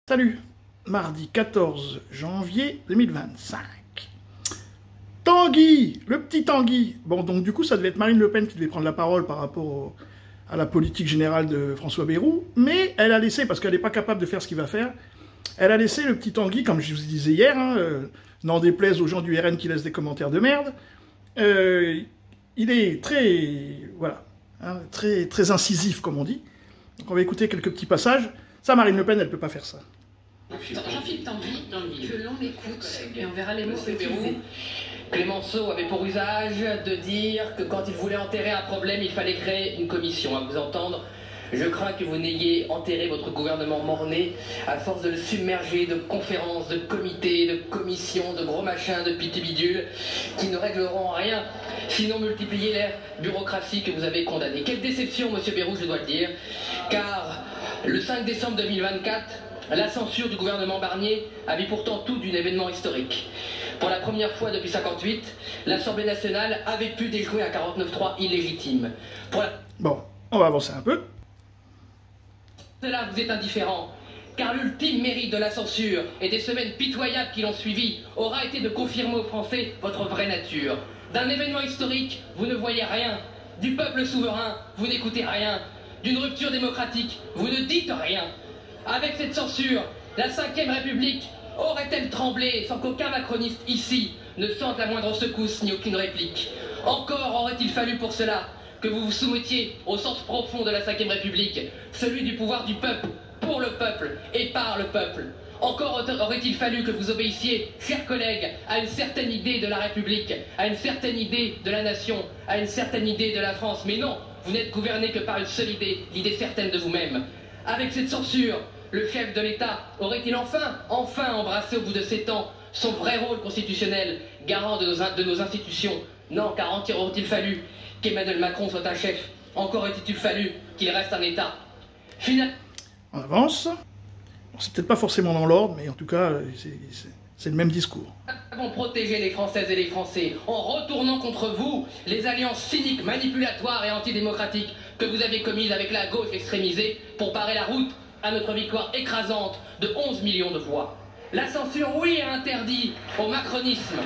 Salut, mardi 14 janvier 2025. Tanguy, le petit Tanguy. Bon, donc du coup, ça devait être Marine Le Pen qui devait prendre la parole par rapport à la politique générale de François Bayrou, mais elle a laissé, parce qu'elle n'est pas capable de faire ce qu'il va faire, elle a laissé le petit Tanguy, comme je vous disais hier, n'en déplaise aux gens du RN qui laissent des commentaires de merde. Il est très, voilà, très incisif, comme on dit. Donc on va écouter quelques petits passages. Ça, Marine Le Pen, elle ne peut pas faire ça. Jean-Philippe Tanguy, que l'on écoute et on verra les mots utilisés. Clémenceau avait pour usage de dire que quand il voulait enterrer un problème, il fallait créer une commission. À vous entendre, je crains que vous n'ayez enterré votre gouvernement mort-né à force de le submerger de conférences, de comités, de commissions, de gros machins, de piti-bidules qui ne régleront rien, sinon multiplier l'ère bureaucratie que vous avez condamnée. Quelle déception, monsieur Bayrou, je dois le dire, car le 5 décembre 2024, la censure du gouvernement Barnier avait pourtant tout d'un événement historique. Pour la première fois depuis 1958, l'Assemblée nationale avait pu déjouer un 49.3 illégitime. Bon, on va avancer un peu. Cela vous est indifférent, car l'ultime mérite de la censure et des semaines pitoyables qui l'ont suivi aura été de confirmer aux Français votre vraie nature. D'un événement historique, vous ne voyez rien. Du peuple souverain, vous n'écoutez rien. D'une rupture démocratique, vous ne dites rien. Avec cette censure, la 5e République aurait-elle tremblé sans qu'aucun macroniste ici ne sente la moindre secousse ni aucune réplique? Encore aurait-il fallu pour cela que vous vous soumettiez au sens profond de la 5e République, celui du pouvoir du peuple, pour le peuple et par le peuple. Encore aurait-il fallu que vous obéissiez, chers collègues, à une certaine idée de la République, à une certaine idée de la nation, à une certaine idée de la France. Mais non, vous n'êtes gouverné que par une seule idée, l'idée certaine de vous-même. Avec cette censure, le chef de l'État aurait-il enfin embrassé au bout de 7 ans son vrai rôle constitutionnel, garant de nos institutions? Non, car aurait-il fallu qu'Emmanuel Macron soit un chef? Encore aurait-il fallu qu'il reste un État? On avance. Bon, c'est peut-être pas forcément dans l'ordre, mais en tout cas, c'est le même discours. Nous avons protégé les Françaises et les Français en retournant contre vous les alliances cyniques, manipulatoires et antidémocratiques que vous avez commises avec la gauche extrémisée pour barrer la route à notre victoire écrasante de 11 millions de voix. La censure, oui, a interdit au macronisme.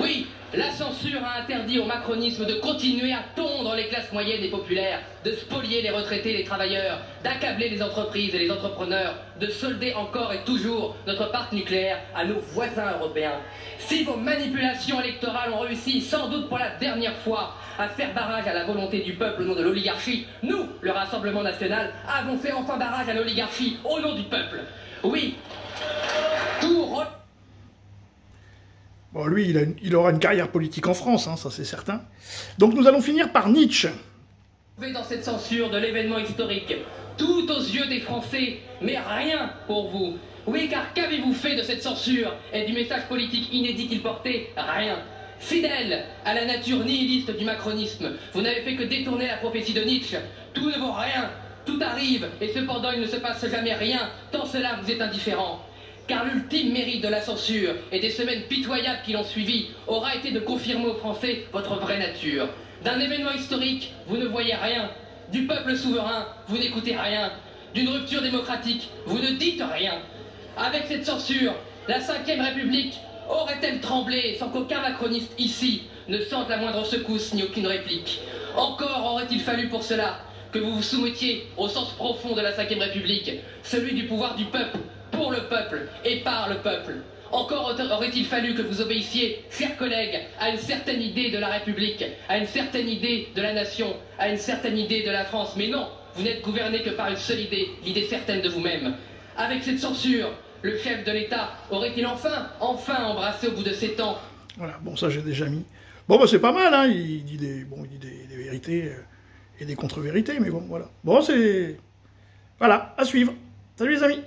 Oui, la censure a interdit au macronisme de continuer à tondre les classes moyennes et populaires, de spolier les retraités et les travailleurs, d'accabler les entreprises et les entrepreneurs, de solder encore et toujours notre parc nucléaire à nos voisins européens. Si vos manipulations électorales ont réussi, sans doute pour la dernière fois, à faire barrage à la volonté du peuple au nom de l'oligarchie, nous, le Rassemblement national, avons fait enfin barrage à l'oligarchie au nom du peuple. Oui, Bon, lui, il aura une carrière politique en France, hein, ça c'est certain. Donc nous allons finir par Nietzsche. Dans cette censure de l'événement historique, tout aux yeux des Français, mais rien pour vous. Oui, car qu'avez-vous fait de cette censure et du message politique inédit qu'il portait? Rien. Fidèle à la nature nihiliste du macronisme, vous n'avez fait que détourner la prophétie de Nietzsche. Tout ne vaut rien, tout arrive, et cependant il ne se passe jamais rien, tant cela vous est indifférent. Car l'ultime mérite de la censure et des semaines pitoyables qui l'ont suivi aura été de confirmer aux Français votre vraie nature. D'un événement historique, vous ne voyez rien. Du peuple souverain, vous n'écoutez rien. D'une rupture démocratique, vous ne dites rien. Avec cette censure, la 5e République aurait-elle tremblé sans qu'aucun macroniste ici ne sente la moindre secousse ni aucune réplique? Encore aurait-il fallu pour cela que vous vous soumettiez au sens profond de la 5e République, celui du pouvoir du peuple, pour le peuple et par le peuple. Encore aurait-il fallu que vous obéissiez, chers collègues, à une certaine idée de la République, à une certaine idée de la nation, à une certaine idée de la France. Mais non, vous n'êtes gouverné que par une seule idée, l'idée certaine de vous-même. Avec cette censure, le chef de l'État aurait-il enfin embrassé au bout de 7 ans? Voilà, bon, ça j'ai déjà mis. Bon, bah c'est pas mal, hein, il dit des vérités et des contre-vérités, mais bon, voilà. Bon, c'est... Voilà, à suivre. Salut les amis.